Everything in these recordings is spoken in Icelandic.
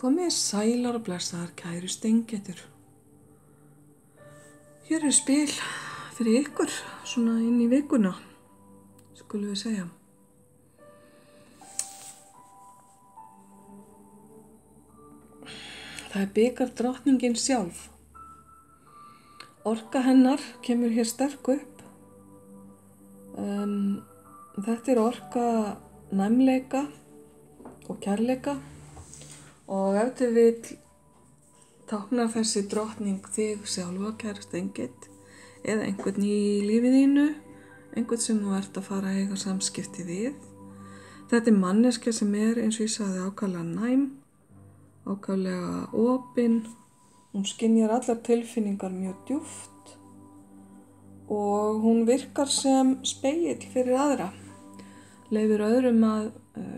Komið sælar og blessaðar kæru steingetur. Hér spil fyrir ykkur, svona inn í vikuna, skulum við segja. Það bikardrottningin sjálf. Orka hennar kemur hér sterk upp. Þetta orka næmleika og kærleika. Og ef þið vill táknar þessi drottning þig sjálfa, kæra steingeit, eða einhvern í lífið þínu, einhvern sem þú ert að fara að eiga samskipti við. Þetta manneskja sem eins og ég sagði, ákaflega næm, ákaflega opin. Hún skynjar allar tilfinningar mjög djúpt og hún virkar sem spegill fyrir aðra. Leyfir öðrum að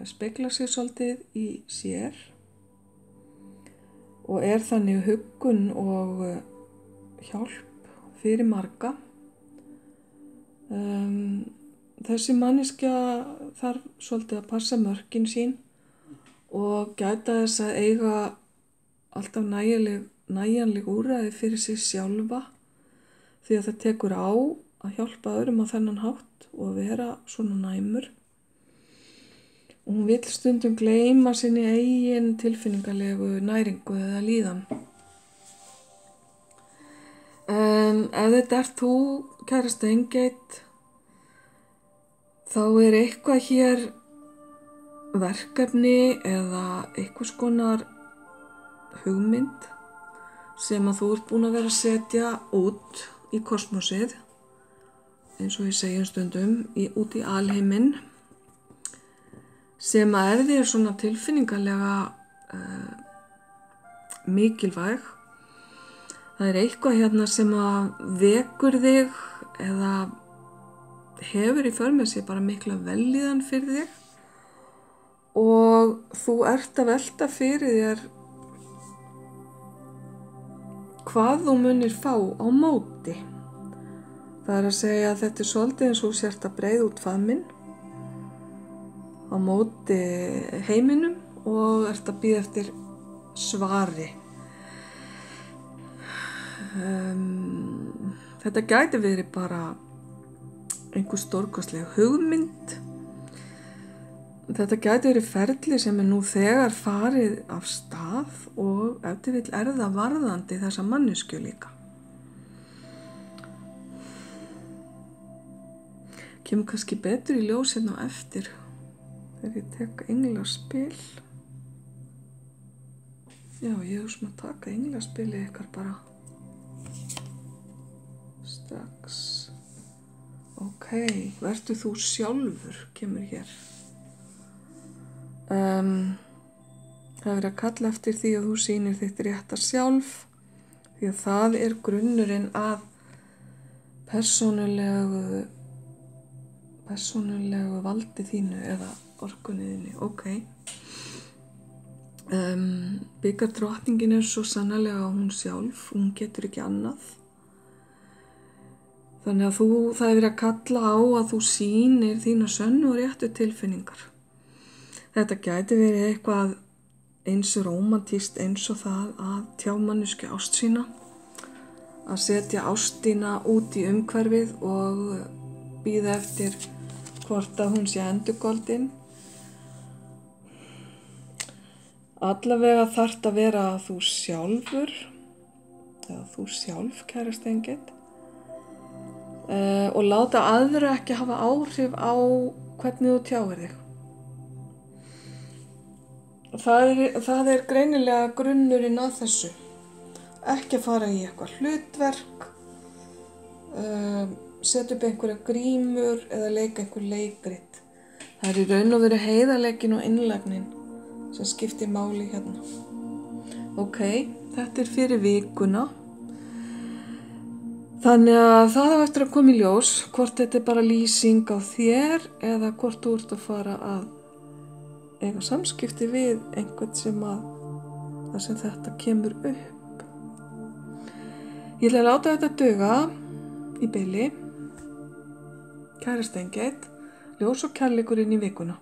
spegla sig svolítið í sér. Og þannig huggun og hjálp fyrir marga. Þessi manneskja þarf svolítið að passa mörkin sín og gæta þess að eiga alltaf nægjanleg úrræði fyrir sig sjálfa því að það tekur á að hjálpa öðrum á þennan hátt og vera svona næmur. Og hún vill stundum gleyma sinni eigin tilfinningalegu næringu eða líðan. En ef þetta þú, kæra steingeit, þá eitthvað hér verkefni eða einhvers konar hugmynd sem að þú ert búin að vera að setja út í kosmosið, eins og ég segi stundum, út í alheiminn, sem að þér svona tilfinningalega mikilvæg. Það eitthvað hérna sem að vekur þig eða hefur í för með sér bara mikla vellíðan fyrir þig og þú ert að velta fyrir þér hvað þú munir fá á móti. Það að segja að þetta svolítið eins og sért að breiða út faðminn á móti heiminum og ert að bíða eftir svari. Þetta gæti verið bara einhver stórkostleg hugmynd. Þetta gæti verið ferli sem nú þegar farið af stað og ef þið vill það varðandi þessa manneskju líka. Kemur kannski betur í ljós hérna á eftir. Þegar ég tek englaspil. Já, ég sem að taka englaspilið ykkar bara strax. Ok, vertu þú sjálfur, kemur hér. Það verið að kalla eftir því að þú sýnir þitt rétta sjálf, því að það grunnurinn að persónulegu valdi þínu eða orkunniðinni, ok. Bikardrottningin svo sannarlega hún sjálf, hún getur ekki annað. Þannig að það verið að kalla á að þú sýnir þína sönnu og réttu tilfinningar. Þetta gæti verið eitthvað eins rómantískt eins og það að tjá manneskju ást sína, að setja ástina út í umhverfið og bíða eftir hvort að hún sé endurgoldin. Allavega þarft að vera þú sjálfur, eða þú sjálf, kæra steingeit, og láta aðra ekki hafa áhrif á hvernig þú tjáir þig. Það greinilega grunnurinn að þessu. Ekki að fara í eitthvað hlutverk, setja upp einhverja grímur eða leika einhver leikrit. Það í raun og veru heiðarleikin og innlagnin sem skiptir máli hérna. Ok, þetta fyrir vikuna. Þannig að það á eftir að koma í ljós hvort þetta bara lýsing á þér eða hvort þú ert að fara að eiga samskipti við einhvern sem þetta kemur upp. Ég ætla að láta þetta duga í bili. Kæra steingeit, ljós og kærleikur inn í vikuna.